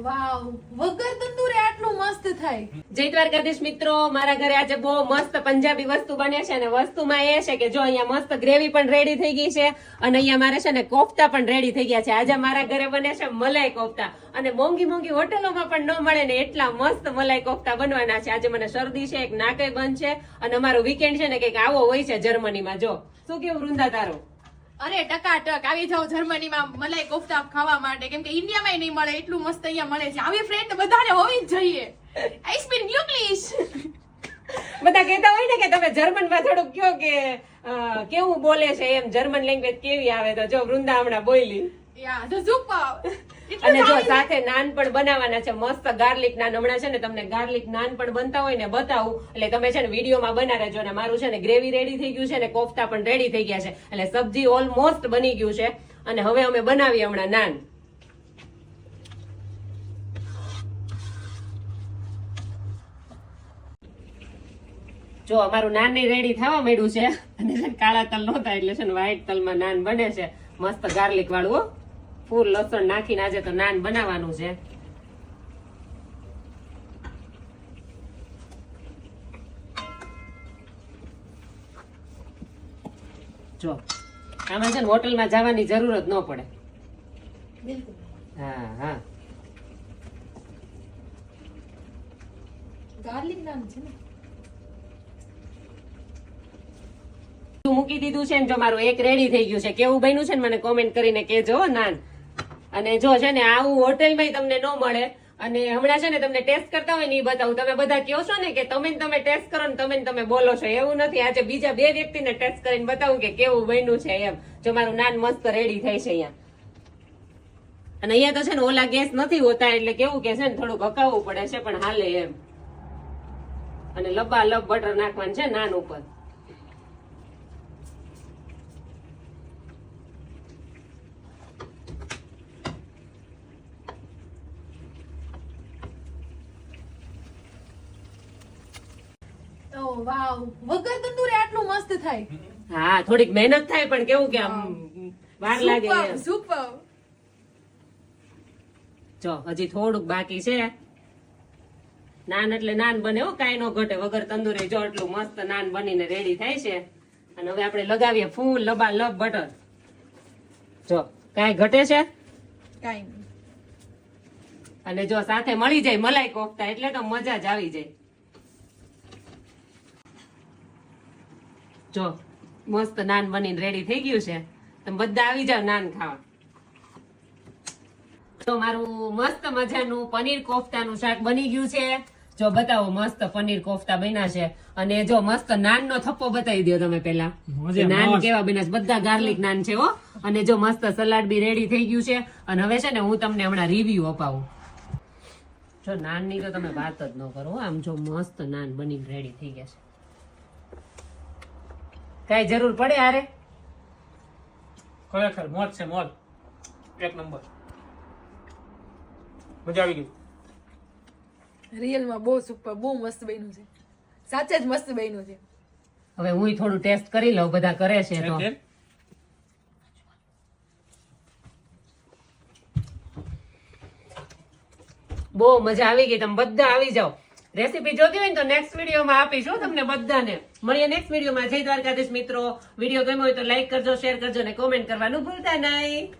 વાવ, વગર તંદુરે આટલું મસ્ત થાય. જય દ્વારકાધીશ મિત્રો, મારા ઘરે આજે બહુ મસ્ત પંજાબી વસ્તુ બને છે અને વસ્તુમાં એ છે કે જો અહીંયા મસ્ત ગ્રેવી પણ રેડી થઈ ગઈ છે અને અહીંયા મારે છે ને કોફતા પણ રેડી થઈ ગયા છે. આજે મારા ઘરે બને છે મલાઈ કોફતા અને મોંઘી મોંઘી હોટલોમાં પણ ન મળે ને એટલા મસ્ત મલાઈ કોફતા બનવાના છે. આજે મને શરદી છે, એક નાકે બંધ છે અને અમારો વીકેન્ડ છે ને કંઈક આવો હોય છે જર્મનીમાં. જો શું કેવું વૃંદા તારો? અરે ટકાટક આવી જાઓ જર્મનીમાં મલાઈ કોફતા ખાવા માટે, કેમ કે ઇન્ડિયામાં નહીં મળે એટલું મસ્ત અહીંયા મળે છે. આવી ફ્રેન્ડ બધાને હોવી જ જોઈએ. આઈ સ્પીક ઇંગ્લિશ. બધા કહેતા હોય ને કે તમે જર્મનમાં થોડુંક કયો કે કેવું બોલે છે એમ, જર્મન લેંગ્વેજ કેવી આવે, તો જો વૃંદા હમણાં બોલી. યા ધ સુપર. અને જો સાથે નાન પણ બનાવવાના છે, મસ્ત ગાર્લિક નાન. હમણાં છે ને તમને ગાર્લિક નાન પણ બનતા હોય ને બતાવું, એટલે તમે છે ને વિડીયોમાં બના રહેજો. ને મારું છે ને ગ્રેવી રેડી થઈ ગયું છે ને કોફતા પણ રેડી થઈ ગયા છે, એટલે સબ્જી ઓલમોસ્ટ બની ગયું છે અને હવે અમે બનાવીએ હમણાં નાન. જો અમારું નાન ની રેડી થવા માંડ્યું છે અને કાળા તલ નહોતા એટલે છે ને વ્હાઈટ તલમાં નાન બને છે, મસ્ત ગાર્લિક વાળું, ફૂલ લસણ નાખીને આજે તો નાન બનાવવાનું છે. જો આમાં છે ને હોટલમાં જવાની જરૂર જ ન પડે. હા હા, ગાર્લિક નાન છે ને. મૂકી દીધું છે ને જો મારું એક રેડી થઈ ગયું છે. કેવું બન્યું છે ને મને કોમેન્ટ કરીને કહેજો નાન. અને જો છે ને આવું હોટેલમાં તમને ન મળે અને હમણાં છે ને તમને ટેસ્ટ કરતા હોય ને એ બતાવું. તમે બધા કહો છો ને કે તમે ટેસ્ટ કરો ને તમે બોલો છો, એવું નથી. આજે બીજા બે વ્યક્તિને ટેસ્ટ કરીને બતાવું કે કેવું બન્યું છે એમ. જો મારું નાન મસ્ત રેડી થાય છે અહીંયા. અને અહીંયા તો છે ને ઓલા ગેસ નથી હોતા એટલે કેવું કે છે ને થોડુંક હકાવવું પડે છે પણ હાલે એમ. અને લબાલબ બટર નાખવાનું છે નાન ઉપર. વાવ, વગર તંદુરે આટલું મસ્ત થાય. હા, થોડીક મહેનત થાય પણ કેવું કે આમ વાર લાગે. સુપર. જો હજી થોડુંક બાકી છે. નાન એટલે નાન બને હો, કાંઈ નો ઘટે વગર તંદુરે. જો એટલું મસ્ત નાન બનીને રેડી થાય છે અને હવે આપણે લગાવીએ ફૂલ લબાલબ બટર. જો કાંઈ ઘટે છે કાઈ નહીં. અને જો સાથે મળી જાય મલાઈ કોફતા એટલે તો મજા જ આવી જાય. જો મસ્ત નાન બનીને રેડી થઈ ગયું છે. તમે બધા આવી જાવ નાન ખાવા. તો મારું મસ્ત મજાનું પનીર કોફતાનું શાક બની ગયું છે. જો બતાવો, મસ્ત પનીર કોફતા બન્યા છે. અને જો મસ્ત નાન નો થપ્પો બતાવી દો તમે પેલા, નાન કેવા બન્યા છે. બધા ગાર્લિક નાન છે હો. અને જો મસ્ત સલાડ બી રેડી થઈ ગયું છે. અને હવે છે ને હું તમને હમણાં રિવ્યુ અપાવું. જો નાન ની તો તમે વાત જ ન કરો. આમ જો મસ્ત નાન બનીને રેડી થઈ ગયા છે. કઈ જરૂર પડે આરે? ખરેખર મોજ છે, મોજ એક નંબર. મજા આવી ગઈ. રિયલમાં બહુ સુપર, બહુ મસ્ત બન્યું છે. સાચે જ મસ્ત બન્યું છે. હવે હું થોડું ટેસ્ટ કરી લઉં, બધા કરે છે તો. બહુ મજા આવી ગઈ. તમે બધા આવી જાઓ. રેસીપી જોતી હોય ને તો નેક્સ્ટ વિડીયોમાં આપીશું તમને બધાને. મળીએ નેક્સ્ટ વિડીયોમાં. જય દ્વારકાધીશ મિત્રો. વિડીયો ગમ્યો હોય તો લાઈક કરજો, શેર કરજો અને કોમેન્ટ કરવાનું ભૂલતા નહીં.